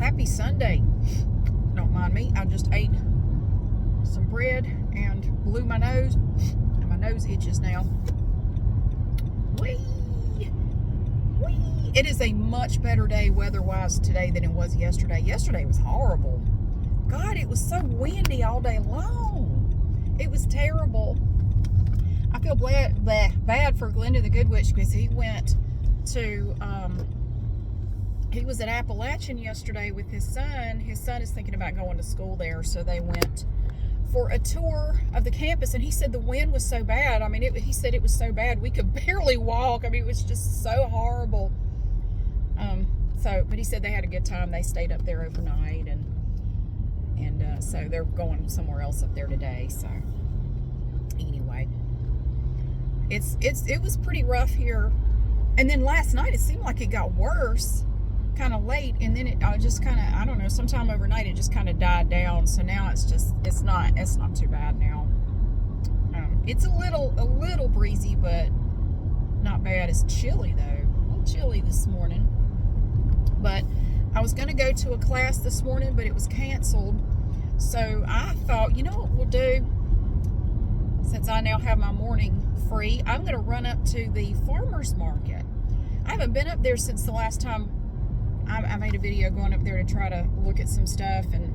Happy Sunday. Don't mind me. I just ate some bread and blew my nose, and my nose itches now. Whee! Whee! It is a much better day weather-wise today than it was yesterday. Yesterday was horrible. God, it was so windy all day long. It was terrible. I feel bad for Glenda the Good Witch because he went to, he was at Appalachian yesterday with his son. His son is thinking about going to school there, so they went for a tour of the campus, and he said the wind was so bad. I mean, he said it was so bad we could barely walk. I mean, it was just so horrible. But he said they had a good time. They stayed up there overnight, and so they're going somewhere else up there today. So anyway, it was pretty rough here. And then last night it seemed like it got worse kind of late, and then it just kind of, I don't know, sometime overnight it just kind of died down. So now it's not too bad now. It's a little breezy, but not bad. It's chilly though, a little chilly this morning. But I was going to go to a class this morning, but it was canceled. So I thought, you know what we'll do, since I now have my morning free, I'm going to run up to the farmer's market. I haven't been up there since the last time I made a video going up there to try to look at some stuff, and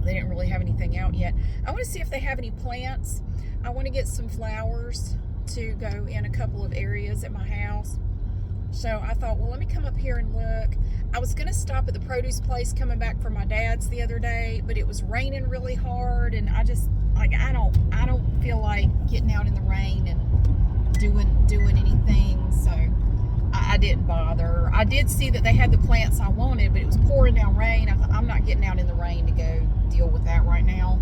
they didn't really have anything out yet. I want to see if they have any plants. I want to get some flowers to go in a couple of areas at my house. So I thought, well, let me come up here and look. I was going to stop at the produce place coming back from my dad's the other day, but it was raining really hard, and I just, like, I don't feel like getting out in the rain and doing anything, so I didn't bother. I did see that they had the plants I wanted, but it was pouring down rain. I thought, I'm not getting out in the rain to go deal with that right now.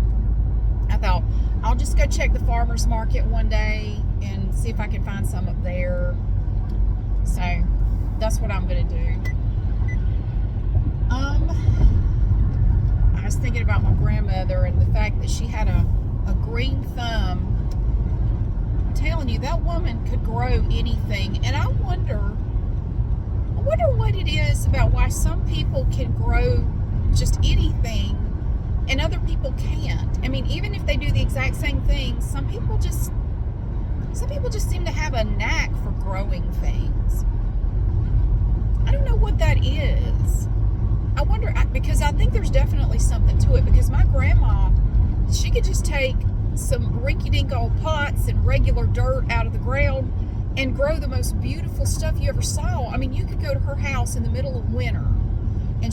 I thought, I'll just go check the farmer's market one day and see if I can find some up there. So that's what I'm going to do. I was thinking about my grandmother and the fact that she had a green thumb. I'm telling you, that woman could grow anything, and I wonder what it is about why some people can grow just anything and other people can't. I mean, even if they do the exact same thing, some people just seem to have a knack for growing things. I don't know what that is. I wonder, because I think there's definitely something to it, because my grandma, she could just take some rinky-dink old pots and regular dirt out of the ground and grow the most beautiful stuff you ever saw. I mean, you could go to her house in the middle of winter, and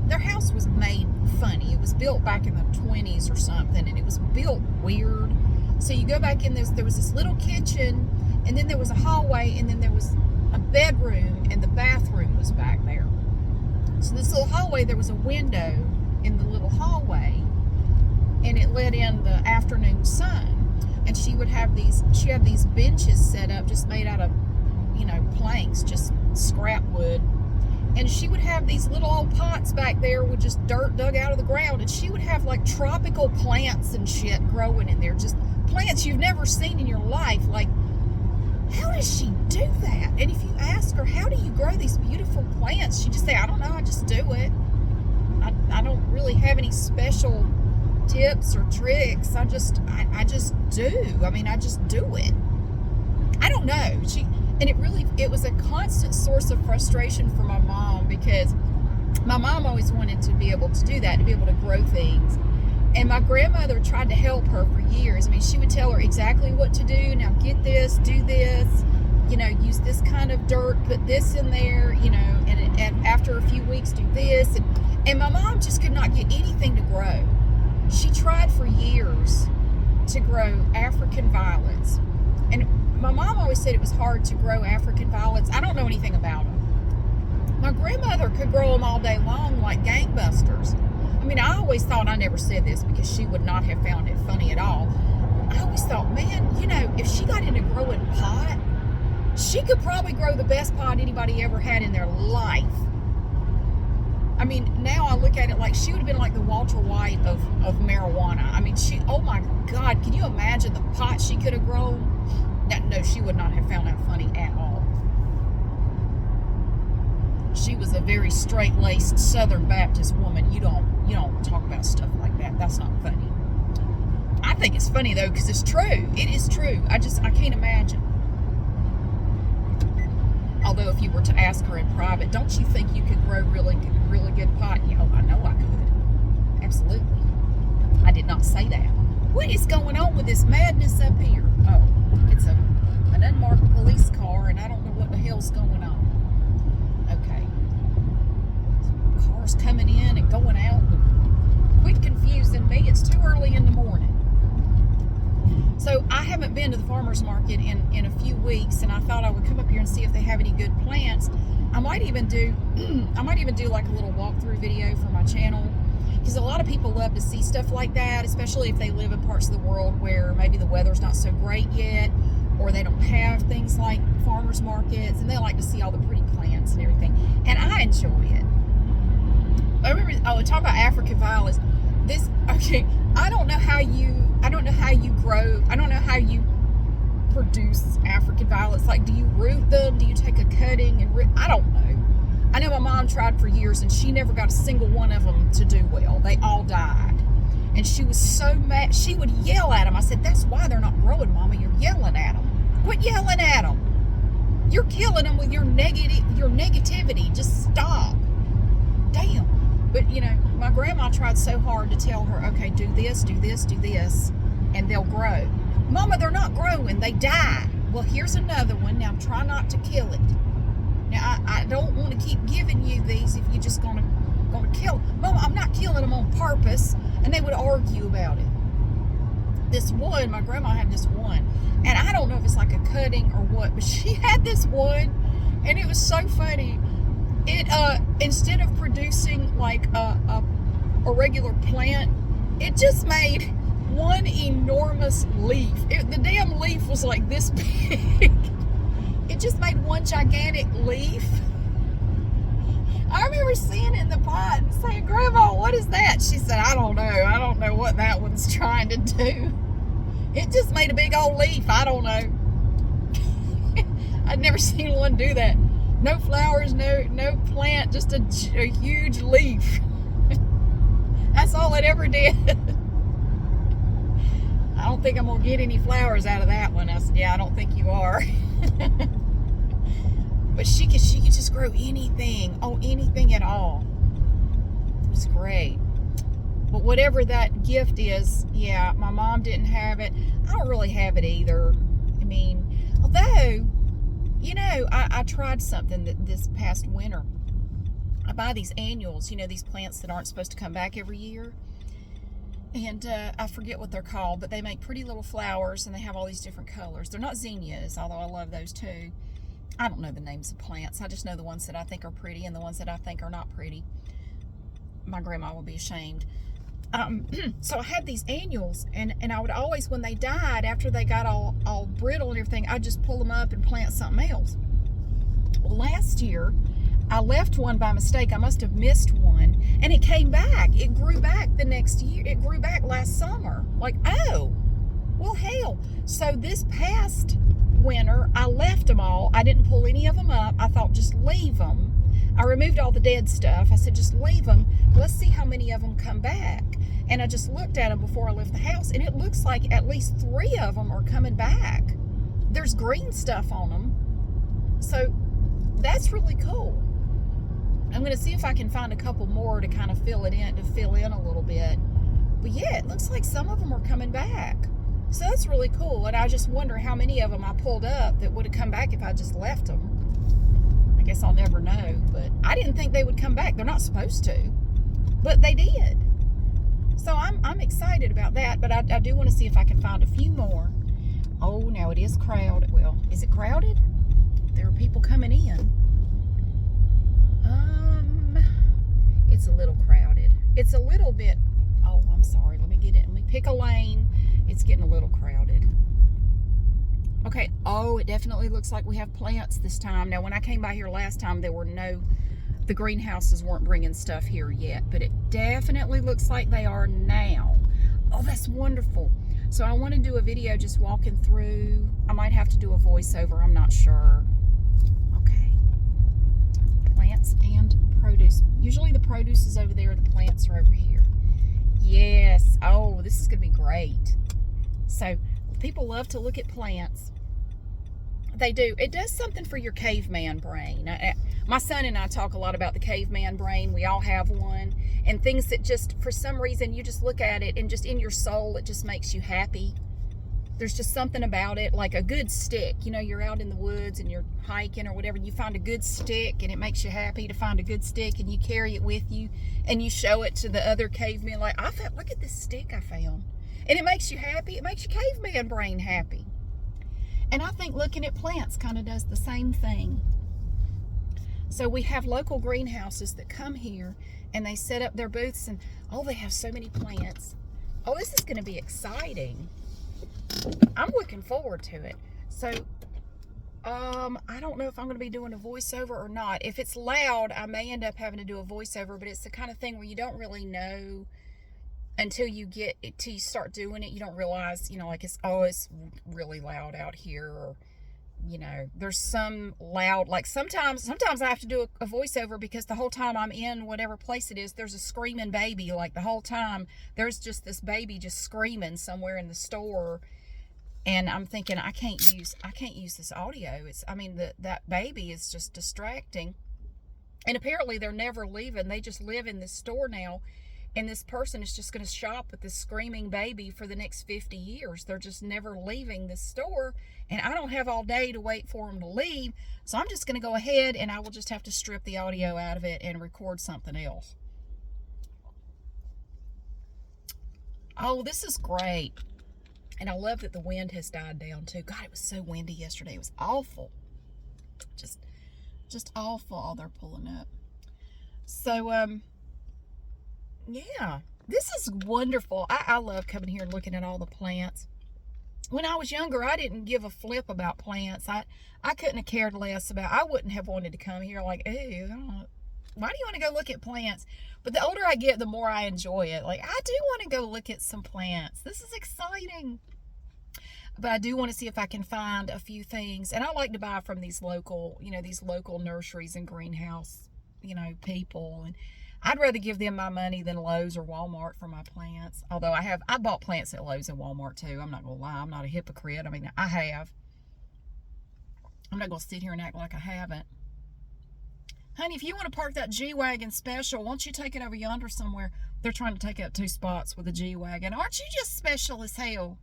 their house was made funny. It was built back in the 20s or something, and it was built weird. So you go back in, there was this little kitchen, and then there was a hallway, and then there was a bedroom, and the bathroom was back there. So this little hallway, there was a window in the little hallway, and it let in the afternoon sun. And she had these benches set up just made out of, planks, just scrap wood. And she would have these little old pots back there with just dirt dug out of the ground, and she would have like tropical plants and shit growing in there, just plants you've never seen in your life. Like, how does she do that? And if you ask her, how do you grow these beautiful plants, she just say, I don't know, I just do it. I don't really have any special tips or tricks. I just do. I mean, I just do it. I don't know. It was a constant source of frustration for my mom, because my mom always wanted to be able to do that, to be able to grow things. And my grandmother tried to help her for years. I mean, she would tell her exactly what to do. Now get this, do this, use this kind of dirt, put this in there, and after a few weeks do this. And my mom just could not get anything to grow. She tried for years to grow African violets. And my mom always said it was hard to grow African violets. I don't know anything about them. My grandmother could grow them all day long like gangbusters. I mean, I always thought, I never said this because she would not have found it funny at all. I always thought, man, if she got into growing pot, she could probably grow the best pot anybody ever had in their life. I mean, now I look at it like she would have been like the Walter White of marijuana. I mean, oh my God, can you imagine the pot she could have grown? No, she would not have found that funny at all. she was a very straight-laced Southern Baptist woman. You don't talk about stuff like that. That's not funny. I think it's funny though, because it's true. It is true. I can't imagine. Although if you were to ask her in private, don't you think you could grow really good pot? You know, I know I could. Absolutely. I did not say that. What is going on with this madness up here? Oh, it's an unmarked police car, and I don't know what the hell's going on. Okay. Cars coming in and going out. Quit confusing me. It's too early in the morning. So I haven't been to the farmer's market in a few weeks, and I thought I would come up here and see if they have any good plants. I might even do like a little walkthrough video for my channel, because a lot of people love to see stuff like that, especially if they live in parts of the world where maybe the weather's not so great yet, or they don't have things like farmers markets, and they like to see all the pretty plants and everything. And I enjoy it. I remember, talking about African violets. I don't know how you grow. I don't know how you produce African violets. Like, do you root them? Do you take a cutting and root? I don't know. I know my mom tried for years, and she never got a single one of them to do well. They all died. And she was so mad. She would yell at them. I said, that's why they're not growing, Mama. You're yelling at them. Quit yelling at them. You're killing them with your negativity. Just stop. Damn. But, you know, my grandma tried so hard to tell her, okay, do this, and they'll grow. Mama, they're not growing. They die. Well, here's another one. Now, try not to kill it. Now, I don't want to keep giving you these if you're just going to kill them. Mama, I'm not killing them on purpose. And they would argue about it. This one, my grandma had this one. And I don't know if it's like a cutting or what, but she had this one. And it was so funny. It instead of producing like a regular plant, it just made one enormous leaf. The damn leaf was like this big. It just made one gigantic leaf. I remember seeing it in the pot and saying, Grandma, what is that? She said, I don't know. I don't know what that one's trying to do. It just made a big old leaf. I don't know. I'd never seen one do that. No flowers, no plant, just a huge leaf. That's all it ever did. I don't think I'm going to get any flowers out of that one. I said, yeah, I don't think you are. But she could just grow anything. Oh, anything at all. It was great. But whatever that gift is, yeah, my mom didn't have it. I don't really have it either. I mean, although, you know, I tried something this past winter. I buy these annuals, you know, these plants that aren't supposed to come back every year. And I forget what they're called, but they make pretty little flowers, and they have all these different colors. They're not zinnias, although I love those too. I don't know the names of plants. I just know the ones that I think are pretty and the ones that I think are not pretty. My grandma will be ashamed. So I had these annuals, and I would always, when they died, after they got all brittle and everything, I'd just pull them up and plant something else. Well, last year, I left one by mistake. I must have missed one, and it came back. It grew back the next year. It grew back last summer. Like, oh, well, hell. So this past winter, I left them all. I didn't pull any of them up. I thought, just leave them. I removed all the dead stuff. I said, just leave them. Let's see how many of them come back. And I just looked at them before I left the house, and it looks like at least 3 of them are coming back. There's green stuff on them. So that's really cool. I'm going to see if I can find a couple more to kind of fill in a little bit. But yeah, it looks like some of them are coming back. So that's really cool. And I just wonder how many of them I pulled up that would have come back if I just left them. I guess I'll never know. But I didn't think they would come back. They're not supposed to. But they did. So I'm excited about that. But I do want to see if I can find a few more. Oh, now it is crowded. Well, is it crowded? There are people coming in. It's a little crowded. It's a little bit, oh, I'm sorry. Let me get in. Let me pick a lane. It's getting a little crowded. Okay. Oh, it definitely looks like we have plants this time. Now, when I came by here last time, the greenhouses weren't bringing stuff here yet, but it definitely looks like they are now. Oh, that's wonderful. So I want to do a video just walking through. I might have to do a voiceover. I'm not sure. Okay. Plants Usually the produce is over there, the plants are over here. Yes. Oh, this is going to be great. So people love to look at plants. They do. It does something for your caveman brain. My son and I talk a lot about the caveman brain. We all have one. And things that just, for some reason, you just look at it and just in your soul, it just makes you happy. There's just something about it, like a good stick. You know, you're out in the woods and you're hiking or whatever, and you find a good stick, and it makes you happy to find a good stick, and you carry it with you, and you show it to the other cavemen, like, look at this stick I found. And it makes you happy. It makes your caveman brain happy. And I think looking at plants kind of does the same thing. So we have local greenhouses that come here, and they set up their booths, and, oh, they have so many plants. Oh, this is going to be exciting. I'm looking forward to it. So, I don't know if I'm going to be doing a voiceover or not. If it's loud, I may end up having to do a voiceover, but it's the kind of thing where you don't really know until you start doing it. You don't realize, like it's really loud out here, or, there's some loud, like sometimes I have to do a voiceover because the whole time I'm in whatever place it is, there's a screaming baby. Like the whole time there's just this baby just screaming somewhere in the store. And I'm thinking, I can't use this audio. That baby is just distracting. And apparently they're never leaving. They just live in this store now. And this person is just going to shop with this screaming baby for the next 50 years. They're just never leaving this store. And I don't have all day to wait for them to leave. So I'm just going to go ahead and I will just have to strip the audio out of it and record something else. Oh, this is great. And I love that the wind has died down too. God, it was so windy yesterday. It was awful. Just awful. Oh, they're pulling up. So, yeah, this is wonderful. I love coming here and looking at all the plants. When I was younger, I didn't give a flip about plants. I couldn't have cared less about, I wouldn't have wanted to come here like, ew, why do you want to go look at plants? But the older I get, the more I enjoy it. Like, I do want to go look at some plants. This is exciting. But I do want to see if I can find a few things. And I like to buy from these local nurseries and greenhouse, people. And I'd rather give them my money than Lowe's or Walmart for my plants. Although I bought plants at Lowe's and Walmart too. I'm not going to lie. I'm not a hypocrite. I have. I'm not going to sit here and act like I haven't. Honey, if you want to park that G-Wagon special, why don't you take it over yonder somewhere? They're trying to take up 2 spots with a G-Wagon. Aren't you just special as hell?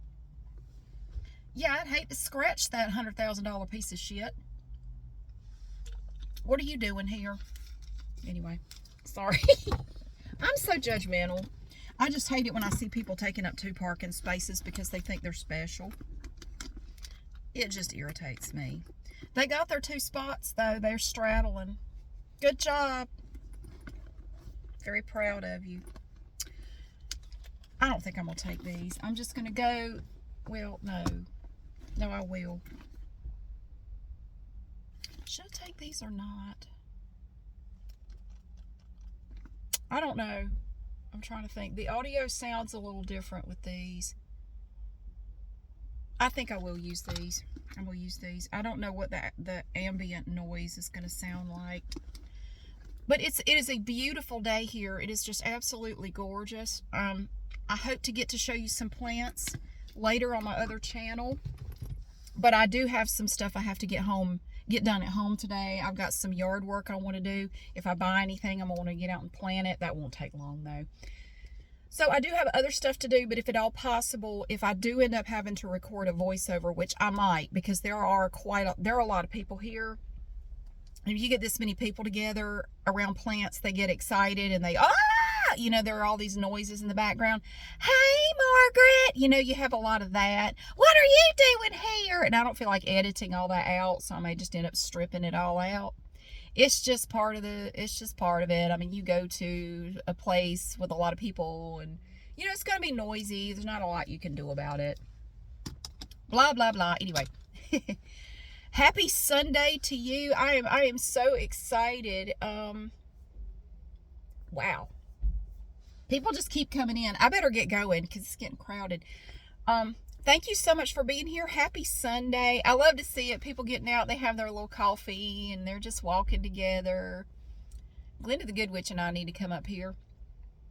Yeah, I'd hate to scratch that $100,000 piece of shit. What are you doing here? Anyway, sorry. I'm so judgmental. I just hate it when I see people taking up 2 parking spaces because they think they're special. It just irritates me. They got their 2 spots, though. They're straddling. Good job. Very proud of you. I don't think I'm going to take these. I'm just going to go, well, no. No, I will. Should I take these or not? I don't know. I'm trying to think. The audio sounds a little different with these. I think I will use these. I'm going to use these. I don't know what the ambient noise is going to sound like. But it is a beautiful day here. It is just absolutely gorgeous. I hope to get to show you some plants later on my other channel. But I do have some stuff I have to get done at home today. I've got some yard work I want to do. If I buy anything, I'm going to want to get out and plant it. That won't take long though. So I do have other stuff to do, but if at all possible, if I do end up having to record a voiceover, which I might, because there are a lot of people here. And if you get this many people together around plants, they get excited and there are all these noises in the background. Hey, Margaret, you have a lot of that. What are you doing here? And I don't feel like editing all that out, so I may just end up stripping it all out. It's just part of it. You go to a place with a lot of people and, it's going to be noisy. There's not a lot you can do about it. Blah, blah, blah. Anyway. Happy Sunday to you. I am so excited. Wow. People just keep coming in. I better get going because it's getting crowded. Thank you so much for being here. Happy Sunday. I love to see it. People getting out. They have their little coffee and they're just walking together. Glenda the Good Witch and I need to come up here.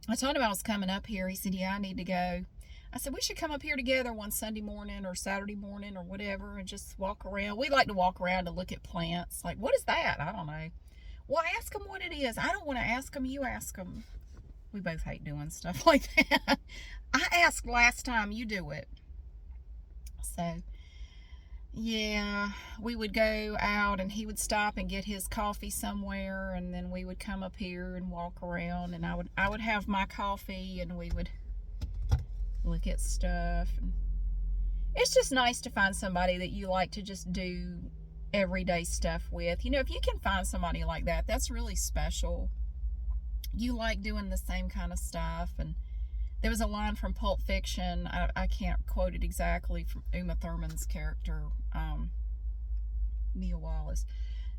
I told him I was coming up here. He said, yeah, I need to go. I said, we should come up here together one Sunday morning or Saturday morning or whatever and just walk around. We like to walk around to look at plants. Like, what is that? I don't know. Well, ask them what it is. I don't want to ask them. You ask them. We both hate doing stuff like that. I asked last time. You do it. So, yeah, we would go out and he would stop and get his coffee somewhere, and then we would come up here and walk around, and I would have my coffee and we would look at stuff. And it's just nice to find somebody that you like to just do everyday stuff with. You know, if you can find somebody like that, that's really special. You like doing the same kind of stuff. And there was a line from Pulp Fiction, I can't quote it exactly, from Uma Thurman's character, Mia Wallace.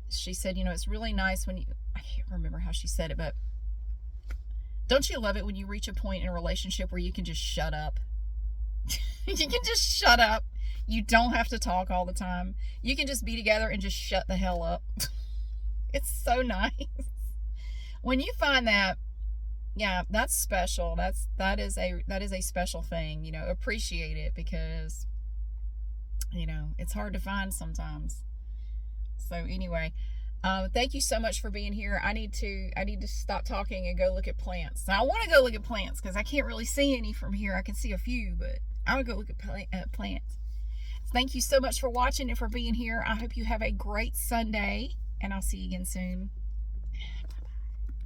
She said, you know, it's really nice when you, I can't remember how she said it, but don't you love it when you reach a point in a relationship where you can just shut up? You can just shut up. You don't have to talk all the time. You can just be together and just shut the hell up. It's so nice. When you find that, yeah, that's special. That is a special thing, you know. Appreciate it, because, you know, it's hard to find sometimes. So anyway, thank you so much for being here. I need to stop talking and go look at plants. Now, I want to go look at plants because I can't really see any from here. I can see a few, but I would go look at plants. Thank you so much for watching and for being here. I hope you have a great Sunday, and I'll see you again soon.